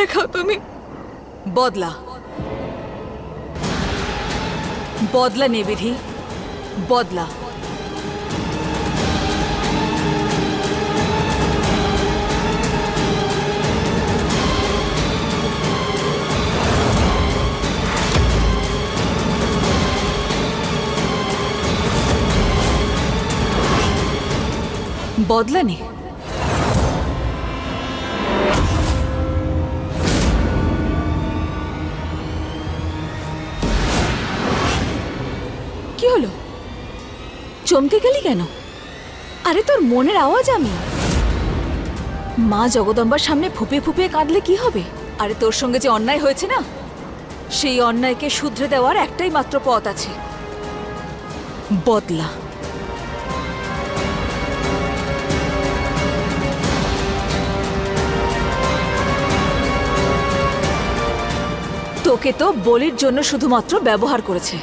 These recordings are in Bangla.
দেখাও তুমি। বদলা বদলা নে বিধি, বদলা। বদলা নে। কি হলো, চমকে গেলি কেন? আরে তোর মনের আওয়াজ আমি। মা জগদম্বার সামনে ফুপিয়ে ফুপিয়ে কাঁদলে কি হবে? আরে তোর সঙ্গে যে অন্যায় হয়েছে না, সেই অন্যায়কে শুধরে দেওয়ার একটাই মাত্র পথ আছে, বদলা। তোকে তো বলির জন্য শুধুমাত্র ব্যবহার করেছে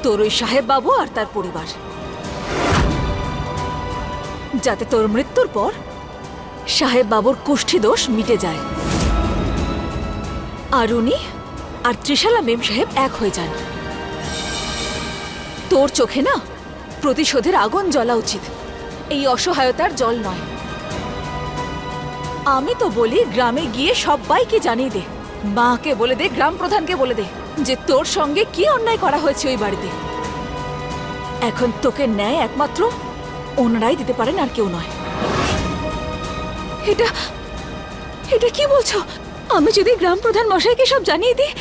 তোর ওই সাহেব বাবু আর তার পরিবার, যাতে তোর মৃত্যুর পর সাহেব বাবুর কুষ্ঠি দোষ মিটে যায় আর উনি আর ত্রিশালা মেম সাহেব এক হয়ে যান। তোর চোখে না প্রতিশোধের আগুন জ্বলা উচিত, এই অসহায়তার জল নয়। আমি তো বলি গ্রামে গিয়ে সবাইকে জানিয়ে দে, মাকে বলে দে, গ্রাম প্রধানকে বলে দে যে তোর সঙ্গে কি অন্যায় করা হয়েছে ওই বাড়িতে। এখন তোকে ন্যায় একমাত্র ওনারাই দিতে পারেন, আর কেউ নয়। এটা এটা কি বলছো? আমি যদি গ্রাম প্রধান মশাইকে সব জানিয়ে দিই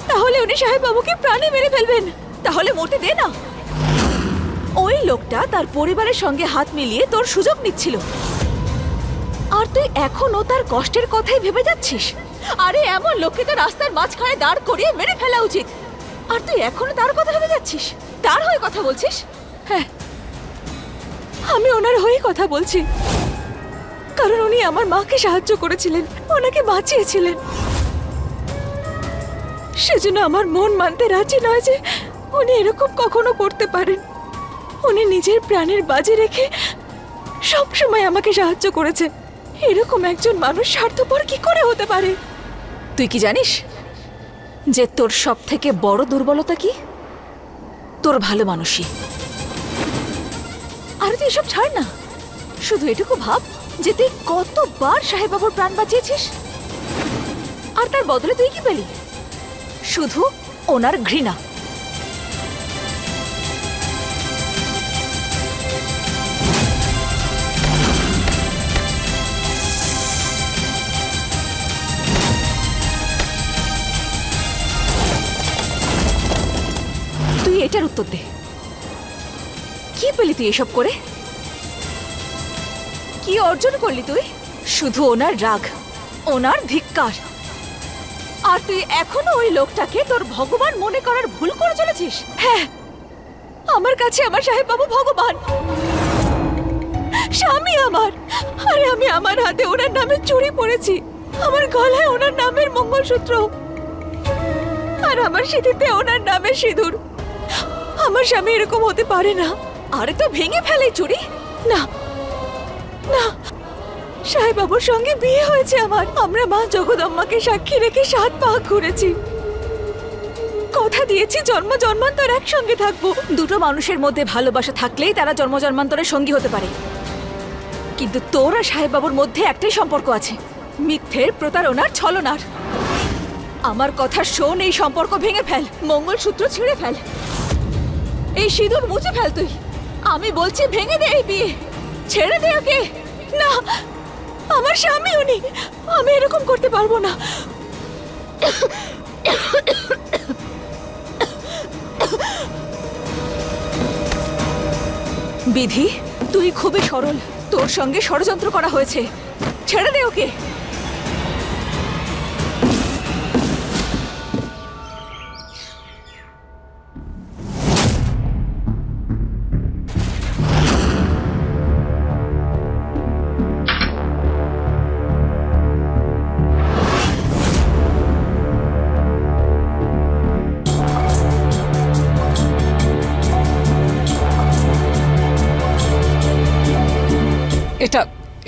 তাহলে উনি সাহেব বাবুকে প্রাণে মেরে ফেলবেন। তাহলে মরতে দে না। ওই লোকটা তার পরিবারের সঙ্গে হাত মিলিয়ে তোর সুযোগ নিচ্ছিল, আর তুই এখনো তার কষ্টের কথাই ভেবে যাচ্ছিস। আরে এমন লোককে তো রাস্তার মাঝখানে দাঁড় করিয়ে মেরে ফেলা উচিত, আর তুই এখনো তার কথা ভেবে যাচ্ছিস, তার হয়ে কথা বলছিস। হ্যাঁ, আমি ওনার হয়ে কথা বলছি, কারণ উনি আমার মাকে সাহায্য করেছিলেন, ওনাকে বাঁচিয়েছিলেন। সেজন্য আমার মন মানতে রাজি নয় যে উনি এরকম কখনো করতে পারেন। উনি নিজের প্রাণের বাজি রেখে সবসময় আমাকে সাহায্য করেছে। এরকম একজন মানুষ স্বার্থপর কি করে হতে পারে? তুই কি জানিস যে তোর সব থেকে বড় দুর্বলতা কি? তোর ভালো মানুষই। আর তুই এসব ছাড় না, শুধু এটুকু ভাব যে তুই কতবার সাহেব বাবুর প্রাণ বাঁচিয়েছিস, আর তার বদলে তুই কি পেলি? শুধু ওনার ঘৃণা। তুই এটার উত্তর দে, কি পেলি তুই এসব করে? কি অর্জন করলি তুই? শুধু ওনার রাগ, ওনার ধিক্কার। আর তুই এখনো ওই লোকটাকে তোর ভগবান মনে করার ভুল করে চলেছিস। হ্যাঁ, আমার কাছে আমার সাহেব বাবু ভগবান, স্বামী আমার। আরে আমি আমার হাতে ওনার নামে চুড়ি পরেছি, আমার গলায় ওনার নামের মঙ্গলসূত্র, আর আমার সিঁথিতে ওনার নামের সিঁদুর। আমার স্বামী এরকম হতে পারে না। আরে তো ভেঙে ফেলে চুড়ি। না না, সাহেব বাবুর সঙ্গে বিয়ে হয়েছে আমার। আমরা মা জগদম্মাকে সাক্ষী রেখে 7 পাক ঘুরেছি, কথা দিয়েছি জন্ম জন্মান্তর একসঙ্গে থাকবো। দুটো মানুষের মধ্যে ভালোবাসা থাকলেই তারা জন্ম জন্মান্তরের সঙ্গী হতে পারে, কিন্তু তোর আর সাহেব বাবুর মধ্যে একটাই সম্পর্ক আছে, মিথ্যের, প্রতারণার, ছলনার। আমার কথা শোন, এই সম্পর্ক ভেঙে ফেল, মঙ্গলসূত্র ছিঁড়ে ফেল, এই সিঁদুর মুছে ফেল তুই। আমি বলছি ভেঙে দে এই বিয়ে, ছেড়ে দে ওকে। না, আমার স্বামী উনি, আমি এরকম করতে পারবো না। বিধি, তুই খুবই সরল, তোর সঙ্গে ষড়যন্ত্র করা হয়েছে, ছেড়ে দে ওকে।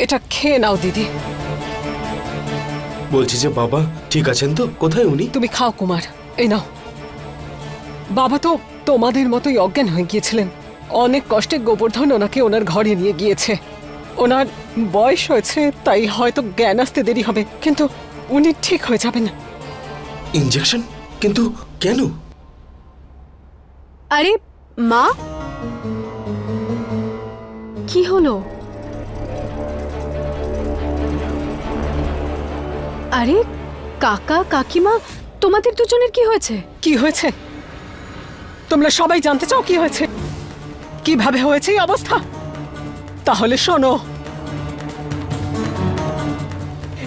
এটা খেয়ে নাও দিদি। বলছি যে বাবা ঠিক আছেন তো? কোথায় উনি? তুমি খাও কুমার, এই নাও। বাবা তো তোমাদের মতোই অজ্ঞান হয়ে গিয়েছিলেন। অনেক কষ্টে গোবর্ধন ওনাকে ওনার ঘরে নিয়ে গিয়েছে। ওনার বয়স হয়েছে, তাই হয়তো জ্ঞান আসতে দেরি হবে, কিন্তু উনি ঠিক হয়ে যাবেন। ইনজেকশন? কিন্তু কেন? আরে মা, কি হলো? আরে কাকা কাকিমা, তোমাদের দুজনের কি হয়েছে? কি হয়েছে? তোমরা সবাই জানতে চাও কি হয়েছে, কিভাবে হয়েছে এই অবস্থা? তাহলে শোনো,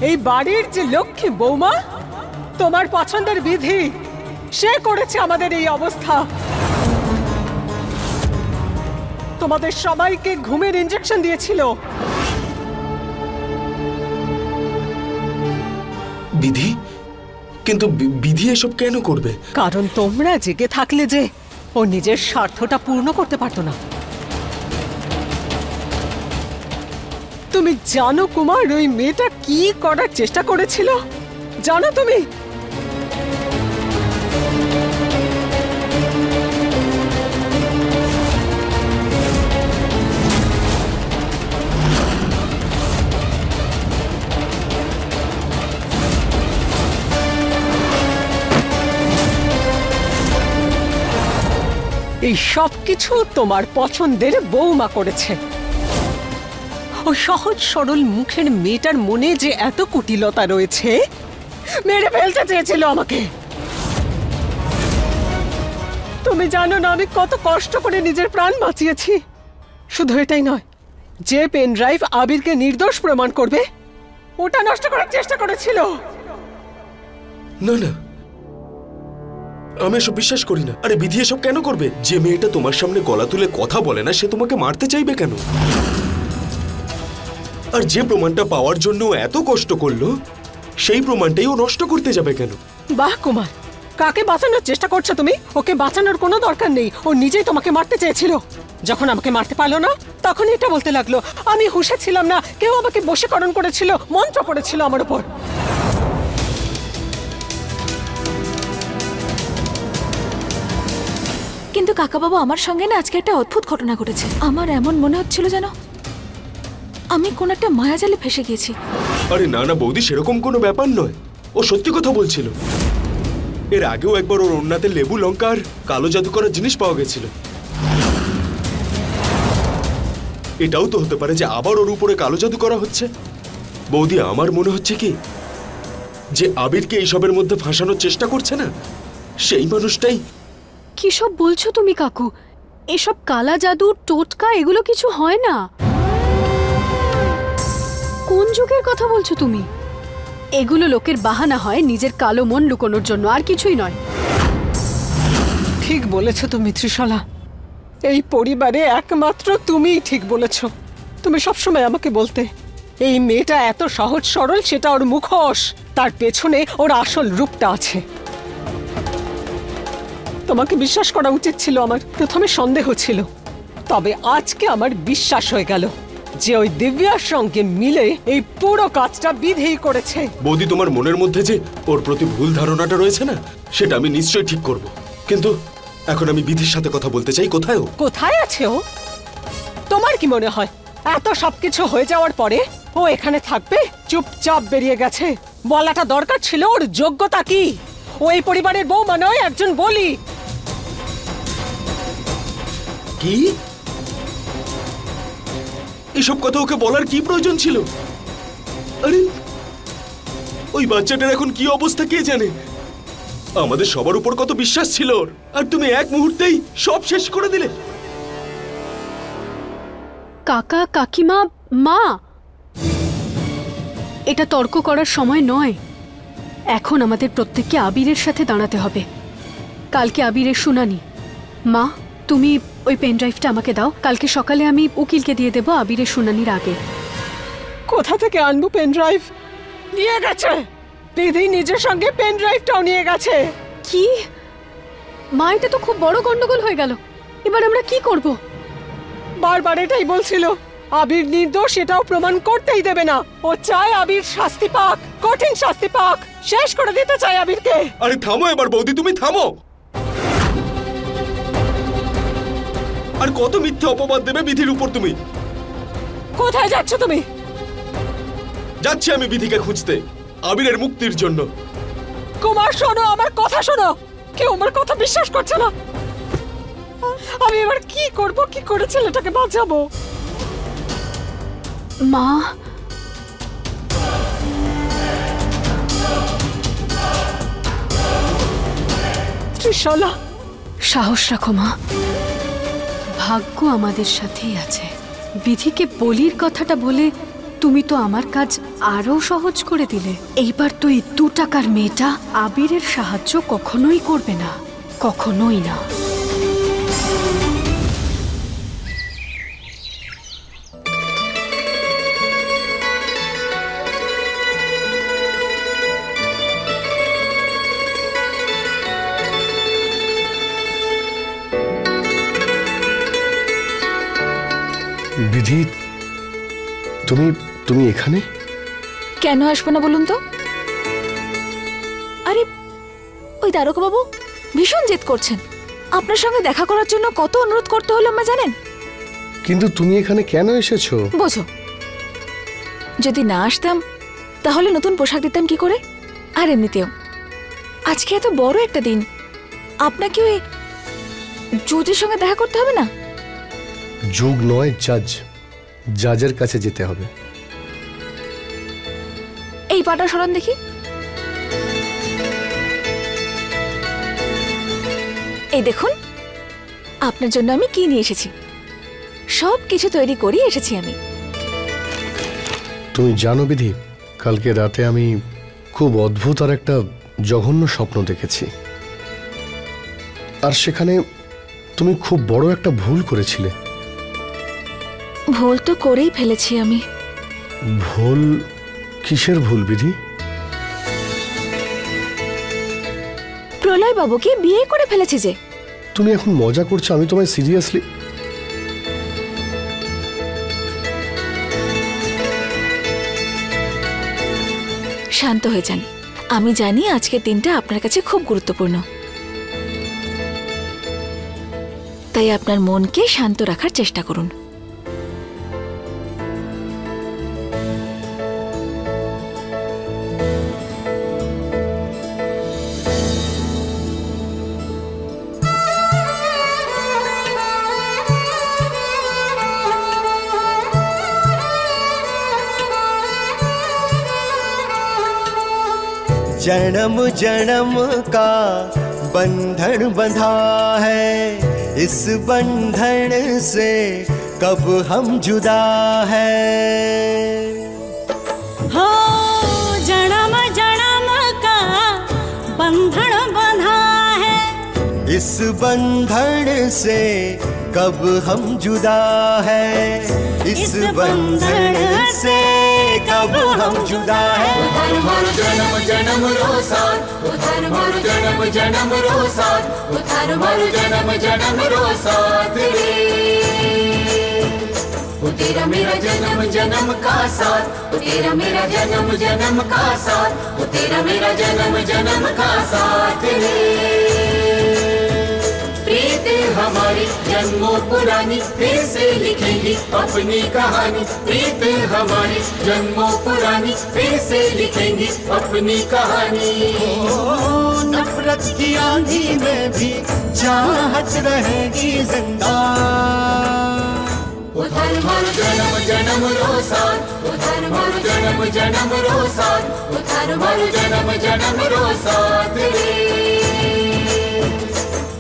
এই বাড়ির যে লক্ষ্মী বৌমা, তোমার পছন্দের বিধি, সে করেছে আমাদের এই অবস্থা। তোমাদের সবাইকে ঘুমের ইনজেকশন দিয়েছিল। বিধি? কিন্তু বিধি এসব কেন করবে? কারণ তোমরা জেগে থাকলে যে ও নিজের স্বার্থটা পূর্ণ করতে পারতো না। তুমি জানো কুমার, ওই মেয়েটা কি করার চেষ্টা করেছিল? জানো তুমি? এই সব কিছু তোমার পছন্দের বৌমা করেছে। ওই সহজ সরল মুখের মেয়েটার মনে যে এত কুটিলতা রয়েছে, মেরে ফেলতে চেয়েছিল আমাকে। তুমি জানো না আমি কত কষ্ট করে নিজের প্রাণ বাঁচিয়েছি। শুধু এটাই নয়, যে পেন ড্রাইভ আবিরকে নির্দোষ প্রমাণ করবে, ওটা নষ্ট করার চেষ্টা করেছিল। না না, আমি এসব বিশ্বাস করি না। আরে বিধি এসব কেন করবে? যে মেয়েটা তোমার সামনে গলা তুলে কথা বলে না, সে তোমাকে মারতে চাইবে কেন? আর যে প্রমাণটা পাওয়ার জন্য এত কষ্ট করলো, সেই প্রমাণটাই ও নষ্ট করতে যাবে কেন? বাহ কুমার, কাকে বাঁচানোর চেষ্টা করছো তুমি? ওকে বাঁচানোর কোনো দরকার নেই, ও নিজেই তোমাকে মারতে চেয়েছিল। যখন আমাকে মারতে পারলো না, তখন এটা বলতে লাগলো আমি হুঁশে ছিলাম না, কেউ আমাকে বশীকরণ করেছিল, মন্ত্র পড়েছিল আমার উপর। কিন্তু কাকা বাবু, আমার সঙ্গে না আজকে একটা অদ্ভুত ঘটনা ঘটেছে। আমার এমন মনে হচ্ছিল যেন আমি কোন একটা মায়াজালে ফেসে গিয়েছি। আরে না না বৌদি, সেরকম কোনো ব্যাপার নয়। ও সত্যি কথা বলছিল। এর আগেও একবার ওর ওড়নাতে লেবু লঙ্কা আর কালো জাদু করার জিনিস পাওয়া গেছিল। এটাও তো হতে পারে যে আবার ওর উপরে কালো জাদু করা হচ্ছে। বৌদি, আমার মনে হচ্ছে কি, যে আবিরকে এইসবের মধ্যে ফাঁসানোর চেষ্টা করছে না, সেই মানুষটাই। কি সব বলছো তুমি কাকু? এসব কালা জাদু, টোটকা, এগুলো কিছু হয় না। কোন যুগের কথা বলছো তুমি? এগুলো লোকের বাহানা হয় নিজের কালো মন লুকোনোর জন্য, আর কিছুই নয়। ঠিক বলেছ তুমি ত্রিশালা, এই পরিবারে একমাত্র তুমিই ঠিক বলেছ। তুমি সবসময় আমাকে বলতে এই মেয়েটা এত সহজ সরল, সেটা ওর মুখোশ, তার পেছনে ওর আসল রূপটা আছে। তোমাকে বিশ্বাস করা উচিত ছিল আমার। প্রথমে সন্দেহ ছিল, তবে আজকে আমার বিশ্বাস হয়ে গেল যে ওই দিব্যার সঙ্গে মিলে এই পুরো কাজটা বিধেই করেছে। বৌদি, তোমার মনের মধ্যে যে ওর প্রতি ভুল ধারণাটা রয়েছে না, সেটা আমি নিশ্চয়ই ঠিক করব। কিন্তু এখন আমি বিধির সাথে কথা বলতে চাই। কোথায় ও? কোথায় আছে ও? তোমার কি মনে হয় এত সবকিছু হয়ে যাওয়ার পরে ও এখানে থাকবে? চুপচাপ বেরিয়ে গেছে। বলাটা দরকার ছিল ওর যোগ্যতা কি। ও এই পরিবারের বৌমা নয়, একজন বলি। কি? এসব কথা ওকে বলার কি প্রয়োজন ছিল? আরে ওই বাচ্চাটার এখন কি অবস্থা কে জানে। আমাদের সবার উপর কত বিশ্বাস ছিল ওর, আর তুমি এক মুহূর্তেই সব শেষ করে দিলে। কাকা কাকিমা, মা, এটা তর্ক করার সময় নয়। এখন আমাদের প্রত্যেককে আবিরের সাথে দাঁড়াতে হবে। কালকে আবিরের শুনানি। মা, তুমি ওই পেন ড্রাইভটা আমাকে দাও। কালকে সকালে আমি উকিলকে দিয়ে দেবো আবিরের শুনানির আগে। কোথা থেকে আনবো পেন ড্রাইভ? নিয়ে গেছে দিদি, নিজের সঙ্গে পেন ড্রাইভটাও নিয়ে গেছে। কি মা, এটা তো খুব বড় গন্ডগোল হয়ে গেল। এবার আমরা কি করব? বারবার এটাই বলছিল আবির নির্দোষ এটাও প্রমাণ করতেই দেবে না। ও চায় আবির শাস্তি পাক, কঠিন শাস্তি পাক, শেষ করে দিতে চায় আবিরকে। আরে থামো এবার বৌদি, তুমি থামো। আর কত মিথ্যে অপবাদ দেবে বিধির উপর তুমি? কোথায় যাচ্ছ তুমি? যাচ্ছি আমি বিধিকে খুঁজতে, আবিরের মুক্তির জন্য। কুমার শোনো, আমার কথা শোনো। কেউ আমার কথা বিশ্বাস করছে না। আমি এবার কি করব, কি করে ছেলেটাকে বাঁচাবো? মা, ত্রিশালা, সাহস রাখো মা, ভাগ্য আমাদের সাথেই আছে। বিধিকে বলির কথাটা বলে তুমি তো আমার কাজ আরো সহজ করে দিলে। এইবার তো এই 2 টাকার মেয়েটা আবিরের সাহায্য কখনোই করবে না, কখনোই না। বিধি, তুমি এখানে? কেন আসবো না বলুন তো? আরে ওই দারোগা বাবু ভীষণ জেদ করছেন। আপনার সঙ্গে দেখা করার জন্য কত অনুরোধ করতে হলো আমরা জানেন? কিন্তু তুমি এখানে কেন এসেছো? বোঝো, যদি না আসতাম তাহলে নতুন পোশাক দিতাম কি করে? আর এমনিতেও আজকে এত বড় একটা দিন, আপনাকে ওই জজের সঙ্গে দেখা করতে হবে না? যোগ নয়, জাজের কাছে যেতে হবে। এই পাটা সরান দেখি। এই দেখুন আপনার জন্য আমি কি নিয়ে এসেছি। সব কিছু তৈরি করে এসেছি আমি। তুমি জানো বিধি, কালকে রাতে আমি খুব অদ্ভুত আর একটা জঘন্য স্বপ্ন দেখেছি। আর সেখানে তুমি খুব বড় একটা ভুল করেছিলে। ভুল তো করেই ফেলেছি আমি। ভুল? কিসের ভুল বিধি? প্রলয় বাবুকে বিয়ে করে ফেলেছি যে। তুমি এখন মজা করছো? আমি তোমায় সিরিয়াসলি... শান্ত হয়ে যান। আমি জানি আজকের দিনটা আপনার কাছে খুব গুরুত্বপূর্ণ, তাই আপনার মনকে শান্ত রাখার চেষ্টা করুন। जन्म जन्म का बंधन बंधा है, इस बंधन से कब हम जुदा है। हो जन्म जन्म का बंधन बंधा है, इस बंधन से कब हम जुदा है, इस बंधन से कब हम जुदा है। उधर जन्म जन्म रो साथ, उधर जन्म जन्म रो साथ, उधर जन्म जन्म रो साथ रे। वो तेरा मेरा जन्म जन्म का साथ, वो तेरा मेरा जन्म जन्म का साथ, वो तेरा मेरा जन्म जन्म का साथ रे। प्रीत हमारी जन्मों पुरानी, फिर से लिखेंगी अपनी कहानी। प्रीत हमारी जन्मों पुरानी, फिर से लिखेंगी अपनी कहानी। नफरत की आंधी में भी चाहत रहेगी जिंदा। उधर जन्म जन्म रो साथ, उधर जन्म जन्म रो साथ, उधर जन्म जन्म रो साथ रे।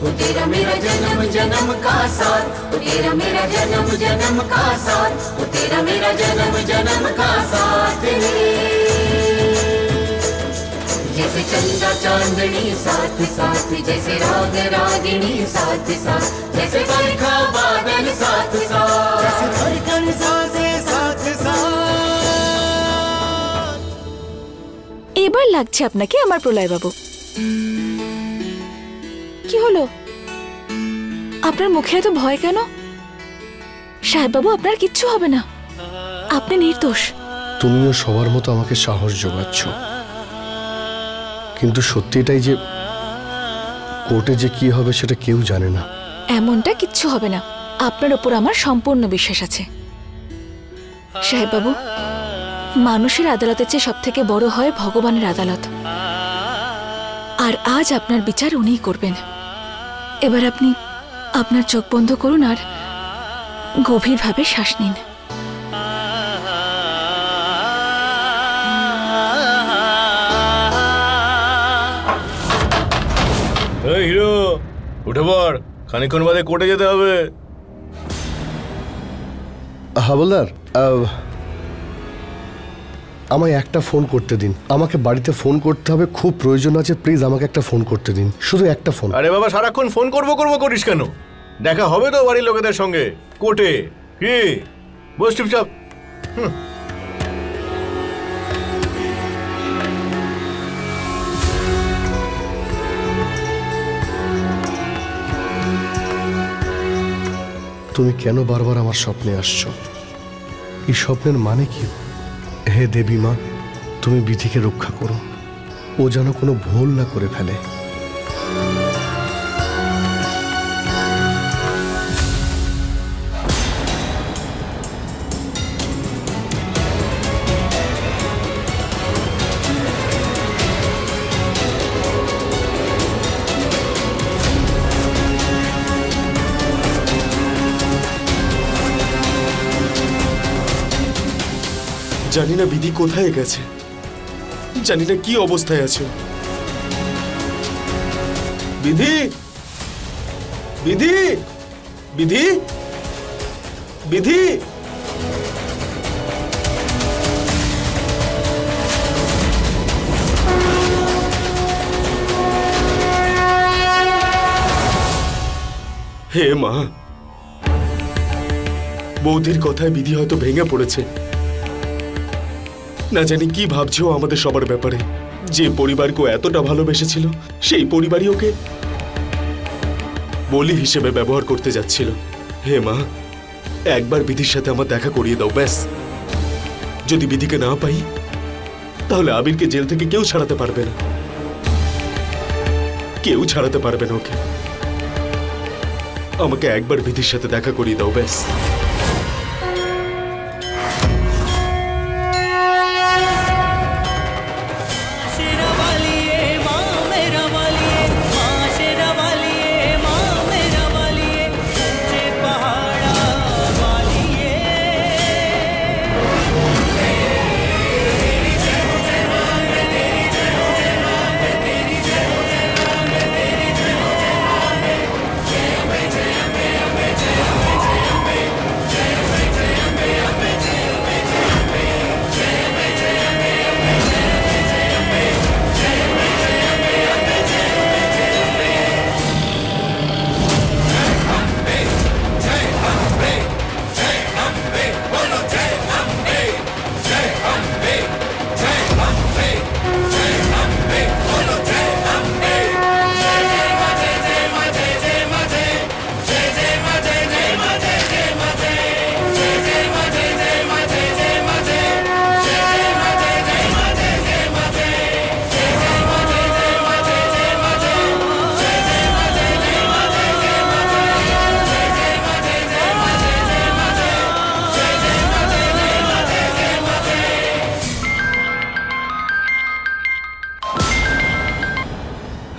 वो तेरा मेरा जन्म जन्म का साथ, वो तेरा मेरा जन्म जन्म का साथ, वो तेरा मेरा जन्म जन्म का साथ रे। जैसे चंदा चांदनी साथ साथ, जैसे राग रागिनी साथ साथ, जैसे बरखा बादल साथ साथ, जैसे धड़कन सांसें साथ साथ। এবার লাগছে আপনাকে আমার প্রলয় বাবু। কি হলো আপনার মুখে এত ভয় কেন? সাহেব বাবু আপনার কিচ্ছু হবে না। আপনি নির্দোষ। তুমিও সবার মতো আমাকে সাহস যোগাচ্ছ, কিন্তু সত্যি এটাই যে কোর্টে যে কি হবে সেটা কেউ জানে না। এমনটা কিচ্ছু হবে না, আপনার উপর আমার সম্পূর্ণ বিশ্বাস আছে। সাহেব বাবু, মানুষের আদালতের চেয়ে সব থেকে বড় হয় ভগবানের আদালত, আর আজ আপনার বিচার উনিই করবেন। এবার আপনি আপনার চোখ বন্ধ করুন আর গভীরভাবে শ্বাস নিন। হিরো, উঠে পড়, খানিকক্ষণ বাদে কোর্টে যেতে হবে। হাবলদার, আমায় একটা ফোন করতে দিন। আমাকে বাড়িতে ফোন করতে হবে, খুব প্রয়োজন আছে। প্লিজ আমাকে একটা ফোন করতে দিন, শুধু একটা ফোন। আরে বাবা, সারাক্ষণ ফোন করবো করিস কেন? দেখা হবে তো বাড়ির লোকেদের সঙ্গে কোর্টে। কি বস চুপচাপ। তুমি কেন বারবার আমার স্বপ্নে আসছো? এই স্বপ্নের মানে কি? হে দেবী মা, তুমি বিধিকে রক্ষা করো, ও যেন কোনো ভুল না করে ফেলে। জানি না বিধি কোথায় গেছে, জানি না কি অবস্থায় আছে। বিধি, বিধি, বিধি, বিধি। হে মা, বৌদির কথায় বিধি হয়তো ভেঙে পড়েছে। না জানি কি ভাবছো আমাদের সবার ব্যাপারে। যে পরিবারকে এতটা ভালোবেসেছিল, সেই পরিবারই ওকে বলি হিসেবে ব্যবহার করতে যাচ্ছিল। হে মা, একবার বিধির সাথে আমার দেখা করিয়ে দাও ব্যাস। যদি বিধিকে না পাই, তাহলে আবিরকে জেল থেকে কেউ ছাড়াতে পারবে না, কেউ ছাড়াতে পারবে না ওকে। আমাকে একবার বিধির সাথে দেখা করিয়ে দাও ব্যাস।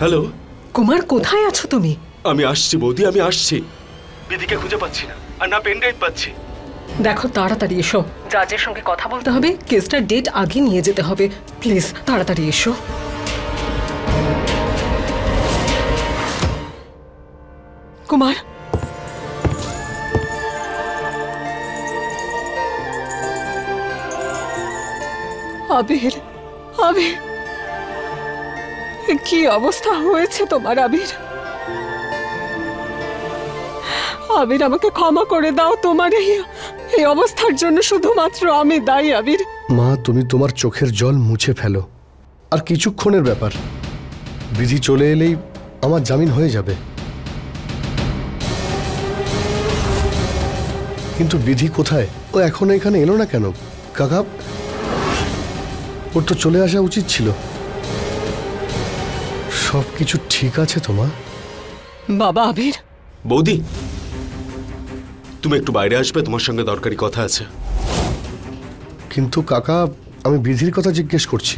হ্যালো কুমার, কোথায় আছো তুমি? আমি আসছি বৌদি, আমি আসছি। বিধিকে খুঁজে পাচ্ছি না, আর না পেন ড্রাইভ পাচ্ছি। দেখো, তাড়াতাড়ি এসো, জাজের সঙ্গে কথা বলতে হবে, কেসটার ডেট আগে নিয়ে যেতে হবে। প্লিজ তাড়াতাড়ি এসো। কুমার, আবির, আবির, কি অবস্থা হয়েছে তোমার আবির? আবির, আমাকে ক্ষমা করে দাও, তোমার এই অবস্থার জন্য শুধুমাত্র আমি দায়ী। আবির মা, তুমি তোমার চোখের জল মুছে ফেলো, আর কিছুক্ষণের ব্যাপার। বিধি চলে এলেই আমার জামিন হয়ে যাবে। কিন্তু বিধি কোথায়? ও এখনো এখানে এলো না কেন? কাকা, ওর তো চলে আসা উচিত ছিল। সবকিছু ঠিক আছে তো মা? বাবা আবির, বৌদি, তুমি একটু বাইরে আসবে, তোমার সঙ্গে দরকারি কথা আছে। কিন্তু কাকা, আমি বিধির কথা জিজ্ঞেস করছি।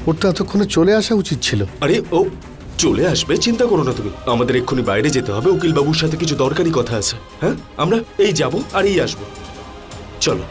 ওর তো এতক্ষণে চলে আসা উচিত ছিল। আরে ও চলে আসবে, চিন্তা করো না তুমি। আমাদের এক্ষুনি বাইরে যেতে হবে, উকিল বাবুর সাথে কিছু দরকারি কথা আছে। হ্যাঁ, আমরা এই যাব আর এই আসবো। চলো।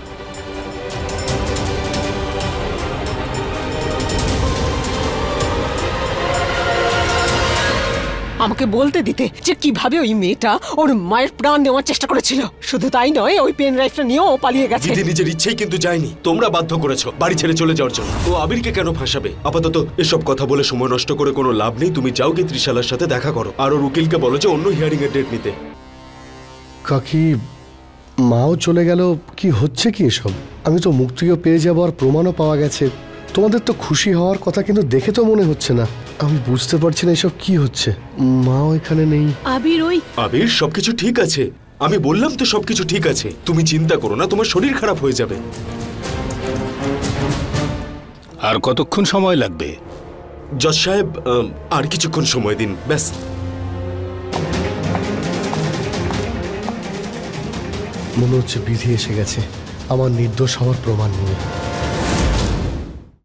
আমাকে বলতে দিতে যে কিভাবে ওই মেয়েটা ওর মায়ের প্রাণ নেওয়ার চেষ্টা করেছিল। শুধু তাই নয়, ওই পেন ড্রাইভটা নিয়েও ও পালিয়ে গেছে। দিদি নিজের ইচ্ছেই কিন্তু যায়নি, তোমরা বাধ্য করেছো বাড়ি ছেড়ে চলে যাওয়ার জন্য। ও আবিরকে কেন ফাঁসাবে? আপাতত এসব কথা বলে সময় নষ্ট করে কোনো লাভ নেই। তুমি যাও গিয়ে ত্রিশালার সাথে দেখা করো, আর ওর উকিলকে বলো যে অন্য হিয়ারিং এর ডেট নিতে। কাকি, মাও চলে গেল, কি হচ্ছে কি এসব? আমি তো মুক্তিও পেয়ে যাবো আর প্রমাণও পাওয়া গেছে। তোমাদের তো খুশি হওয়ার কথা, কিন্তু দেখে তো মনে হচ্ছে না। আমি বুঝতে পারছি না এসব কি হচ্ছে। মাও এখানে নেই। আবির, সবকিছু ঠিক আছে। আমি বললাম তো সবকিছু ঠিক আছে, তুমি চিন্তা করো না, তোমার শরীর খারাপ হয়ে যাবে। আর কতক্ষণ সময় লাগবে? জজ সাহেব, আর কিছুক্ষণ সময় দিন, ব্যাস। মনে হচ্ছে বিধি এসে গেছে আমার নির্দোষ হওয়ার প্রমাণ নিয়ে।